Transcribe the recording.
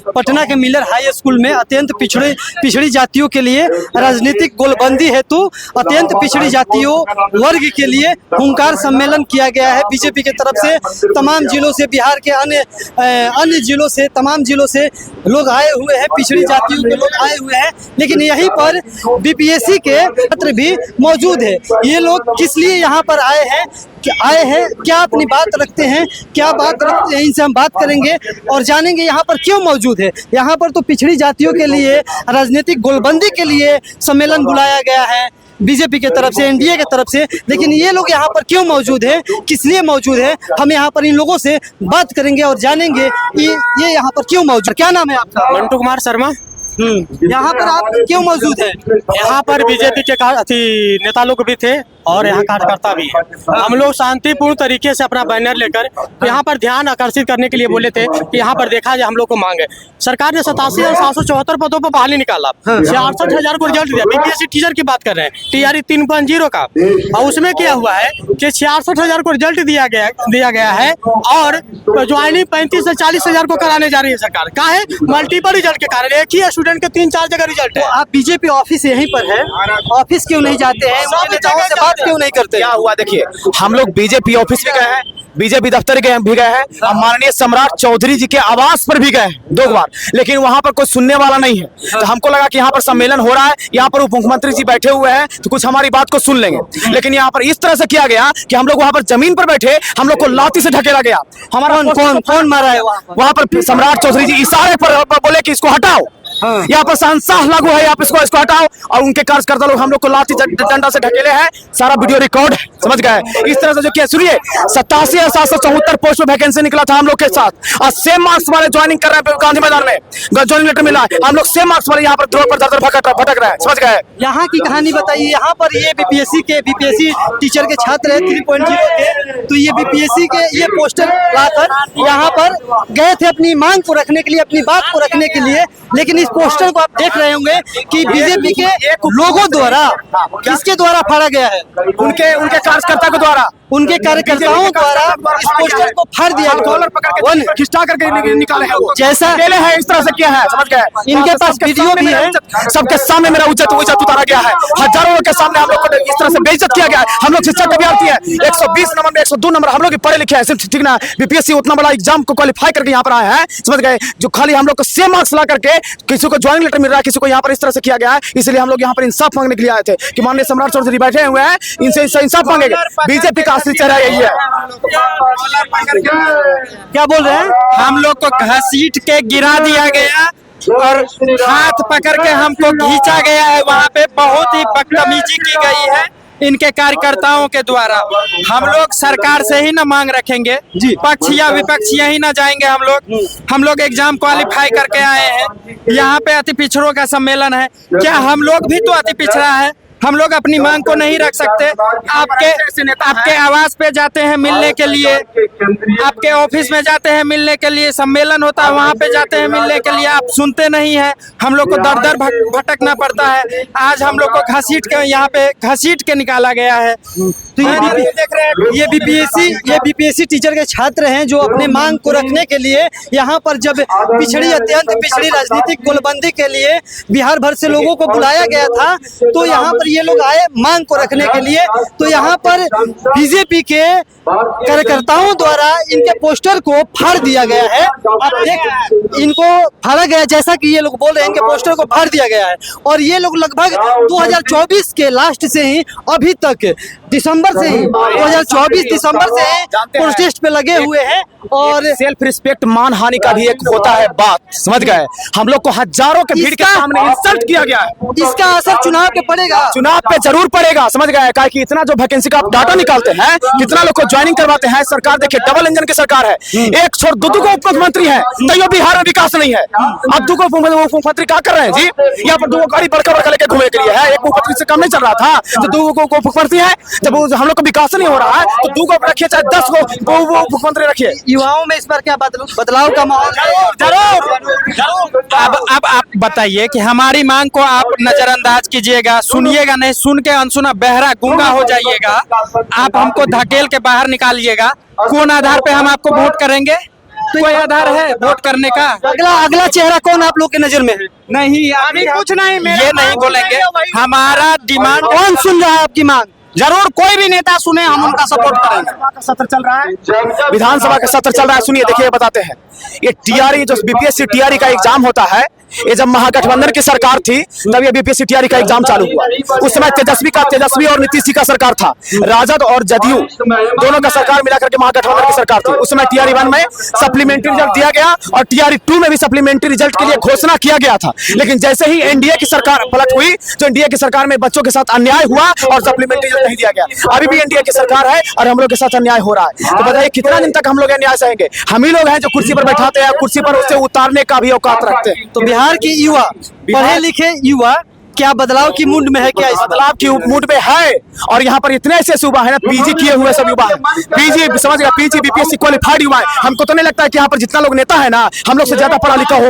पटना के Miller high school में अत्यंत पिछड़ी जातियों के लिए राजनीतिक गोलबंदी हेतु अत्यंत पिछड़ी जातियों वर्ग के लिए हुंकार सम्मेलन किया गया है। बीजेपी की तरफ से तमाम जिलों से, बिहार के अन्य जिलों से, तमाम जिलों से लोग आए हुए हैं, पिछड़ी जातियों के लोग आए हुए हैं। लेकिन यहीं पर बीपीएससी के छात्र भी मौजूद है। ये लोग किस लिए यहाँ पर आए हैं, क्या अपनी बात रखते हैं, क्या बात रखते हैं, इनसे हम बात करेंगे और जानेंगे यहाँ पर क्यों मौजूद है। यहाँ पर तो पिछड़ी जातियों के लिए राजनीतिक गोलबंदी के लिए सम्मेलन बुलाया गया है बीजेपी के तरफ से, एनडीए के तरफ से, लेकिन ये लोग यहाँ पर क्यों मौजूद है, किस लिए मौजूद है, हम यहाँ पर इन लोगों से बात करेंगे और जानेंगे कि ये यहाँ पर क्यों मौजूद। क्या नाम है आपका? मंटू कुमार शर्मा। यहाँ पर आप क्यों मौजूद हैं? यहाँ पर बीजेपी के नेता लोग भी थे और यहाँ कार्यकर्ता भी है। हम लोग शांतिपूर्ण तरीके से अपना बैनर लेकर यहाँ पर ध्यान आकर्षित करने के लिए बोले थे कि यहाँ पर देखा जाए हम लोग को मांग है। सरकार ने 87,774 पदों पर बहाली निकाला, 66,000 को रिजल्ट दिया। बीपीएससी टीचर की बात कर रहे हैं, टीआरई 3.0 का, और उसमें क्या हुआ है कि 66,000 को रिजल्ट दिया गया है और ज्वाइनिंग 35 से 40,000 को कराने जा रही है सरकार। का है मल्टीपल रिजल्ट के कारण, एक ही स्टूडेंट के 3-4 जगह रिजल्ट है। आप बीजेपी ऑफिस यहीं पर है, ऑफिस क्यों नहीं जाते हैं, नेताओं से बात क्यों नहीं करते? क्या हुआ देखिए, हम लोग बीजेपी ऑफिस भी गए हैं, बीजेपी दफ्तर भी गए हैं, और माननीय सम्राट चौधरी जी के आवास पर भी गए हैं 2 बार, लेकिन वहां पर कोई सुनने वाला नहीं है। तो हमको लगा कि यहाँ पर सम्मेलन हो रहा है, यहाँ पर उप मुख्यमंत्री जी बैठे हुए हैं तो कुछ हमारी बात को सुन लेंगे, लेकिन यहाँ पर इस तरह से किया गया कि हम लोग वहां पर जमीन पर बैठे, हम लोग को लाठी से ढकेला गया। हमारा कौन मारा है वहां पर? सम्राट चौधरी जी इशारे पर बोले कि इसको हटाओ, यहाँ पर शहंशाह लागू है, आप इसको हटाओ, और उनके कार्यकर्ता लोग हम लोग को लाठी डंडा से ढकेले हैं। सारा वीडियो रिकॉर्ड है, समझ गए। इस तरह से जो किया, सुनिए, 87,774 पोस्ट में वैकेंसी निकला था हम लोग के साथ, और सेम मार्क्स वाले ज्वाइनिंग कर रहे हैं गांधी मैदान में, ज्वाइनिंग लेटर मिला है, हम लोग सेम मार्क्स वाले यहाँ पर द्रोह पर दर भटक रहे हैं, समझ गए। यहाँ की कहानी बताइए। यहाँ पर ये बीपीएससी टीचर के छात्र है 3.0 के, तो ये बीपीएससी के ये पोस्टर लाकर यहाँ पर गए थे अपनी मांग को रखने के लिए, अपनी बात को रखने के लिए। लेकिन इस पोस्टर को आप देख रहे होंगे कि बीजेपी के लोगों द्वारा, किसके द्वारा फाड़ा गया है? उनके कार्यकर्ता के द्वारा, उनके कार्यकर्ताओं द्वारा इस पोस्टर को फाड़ दिया, कॉलर पकड़ के खिंचा करके निकाले हैं। जैसा है इस तरह से किया है, समझ गए। इनके पास वीडियो भी है, सबके सामने मेरा इज्जत उतारा गया है, हजारों के सामने हम लोग को इस तरह से बेइज्जत किया गया है। हम लोग शिक्षक अभ्यर्थी है, 120 नंबर में 102 नंबर हम लोग पढ़े लिखे हैं, सिर्फ ठीक ना। बीपीएससी उतना बड़ा एग्जाम को क्वालिफाई करके यहाँ पर आए हैं, समझ गए, जो खाली हम लोग को सेम मार्क्स ला करके किसी को ज्वाइनिंग लेटर मिल रहा है, किसी को यहाँ पर इस तरह से किया गया है। इसलिए हम लोग यहाँ पर इंसाफ मांगने के लिए आए थे कि माननीय सम्राट चौधरी बैठे हुए हैं, इनसे इंसाफ मांगेंगे। बीजेपी का असली चेहरा यही है। क्या बोल रहे हैं? हम लोग को घसीट के गिरा दिया गया और हाथ पकड़ के हमको खींचा गया है। वहाँ पे बहुत ही बदतमीजी की गई है इनके कार्यकर्ताओं के द्वारा। हम लोग सरकार से ही ना मांग रखेंगे, पक्ष या विपक्ष यही ना जाएंगे। हम लोग एग्जाम क्वालिफाई करके आए हैं, यहाँ पे अति पिछड़ों का सम्मेलन है। क्या हम लोग भी तो अति पिछड़ा है? हम लोग अपनी मांग को नहीं रख सकते? आपके आवास पे जाते हैं मिलने के लिए, आपके ऑफिस में जाते हैं मिलने के लिए, सम्मेलन होता है वहाँ पे जाते हैं मिलने के लिए, आप सुनते नहीं है। हम लोग को दर दर भटकना पड़ता है। आज हम लोग को घसीट के यहाँ पे घसीट के निकाला गया है। तो ये बीपीएससी टीचर के छात्र हैं जो अपने मांग को रखने के लिए यहाँ पर, जब अत्यंत पिछड़ी राजनीतिक गोलबंदी के लिए बिहार भर से लोगों को बुलाया गया था, तो यहाँ पर ये लोग आए मांग को रखने के लिए। तो यहाँ पर बीजेपी के कार्यकर्ताओं द्वारा इनके पोस्टर को फाड़ दिया गया है। आप देख, इनको फाड़ा गया, जैसा कि ये लोग बोल रहे हैं, इनके पोस्टर को फाड़ दिया गया है। और ये लोग लगभग 2024 के लास्ट से ही अभी तक दिसंबर से ही 2024 दिसंबर से प्रोटेस्ट पे लगे हुए हैं। और सेल्फ रिस्पेक्ट मान हानि का भी एक होता है बात, समझ गए। हम लोग को हजारों के भीड़ के सामने इंसल्ट किया गया है। इसका असर चुनाव पे पड़ेगा, चुनाव पे जरूर पड़ेगा, समझ गए। क्या कि इतना जो वैकेंसी का आप डाटा निकालते हैं, कितना लोग को ज्वाइनिंग करवाते हैं। सरकार देखिए डबल इंजन की सरकार है, एक छोड़ दो को उप मुख्यमंत्री है, तो बिहार में विकास नहीं है। अब दो उप मुख्यमंत्री क्या कर रहे हैं जी? यहाँ पर 2 गाड़ी बड़का लेके घूमने के लिए है, एक मुख्यमंत्री से कम नहीं चल रहा था। तो 2 उप मुख्यमंत्री है, जब हम लोग को विकास नहीं हो रहा है तो 2 को रखिए, चाहे 10 को वो मुख्यमंत्री रखिए। युवाओं में इस बार क्या बदलाव का माहौल? जरूर। अब आप बताइए कि हमारी मांग को आप नजरअंदाज कीजिएगा, सुनिएगा नहीं, सुन के अनसुना बहरा गूंगा हो जाइएगा, आप हमको धकेल के बाहर निकालिएगा। कौन आधार पे हम आपको वोट करेंगे? कोई आधार है वोट करने का? अगला अगला चेहरा कौन आप लोग के नजर में है? नहीं, अभी कुछ नहीं, ये नहीं बोलेंगे। हमारा डिमांड कौन सुन रहा है आपकी मांग? जरूर कोई भी नेता सुने, हम उनका सपोर्ट करेंगे। सत्र चल रहा है, विधानसभा का सत्र चल रहा है। सुनिए, देखिए, बताते हैं। ये टीआरई जो बीपीएससी टीआरई का एग्जाम होता है, ये जब महागठबंधन की सरकार थी तब ये बीपीएससी टीआरई का एग्जाम चालू हुआ। उस समय तेजस्वी और नीतीश जी का सरकार था। राजद और जदयू दोनों का सरकार मिलाकर के महागठबंधन की सरकार थी। उस समय टीआरई 1 में सप्लीमेंट्री रिजल्ट दिया गया और टीआरई 2 में भी सप्लीमेंट्री रिजल्ट के लिए घोषणा किया गया था। लेकिन जैसे ही एनडीए की सरकार पलट हुई तो एनडीए की सरकार में बच्चों के साथ अन्याय हुआ और सप्लीमेंट्री रिजल्ट नहीं दिया गया। अभी भी एनडीए की सरकार है और हम लोग के साथ अन्याय हो रहा है। तो बताइए कितना दिन तक हम लोग अन्याय सहेंगे? हम ही लोग हैं जो कुर्सी पर बैठाते हैं, कुर्सी पर उससे उतारने का भी औकात रखते हैं। तो बिहार के युवा, पढ़े लिखे युवा क्या बदलाव की मूड में है? क्या इस बदलाव की मूड में है? और यहाँ पर इतने ऐसे युवा है ना, पीजी किए हुए सब युवा है, पीजी समझ गया, पीजी बीपीएससी क्वालिफाइड युवा है। हमको तो नहीं लगता है कि यहाँ पर जितना लोग नेता है ना, हम लोग से ज्यादा पढ़ा लिखा होगा।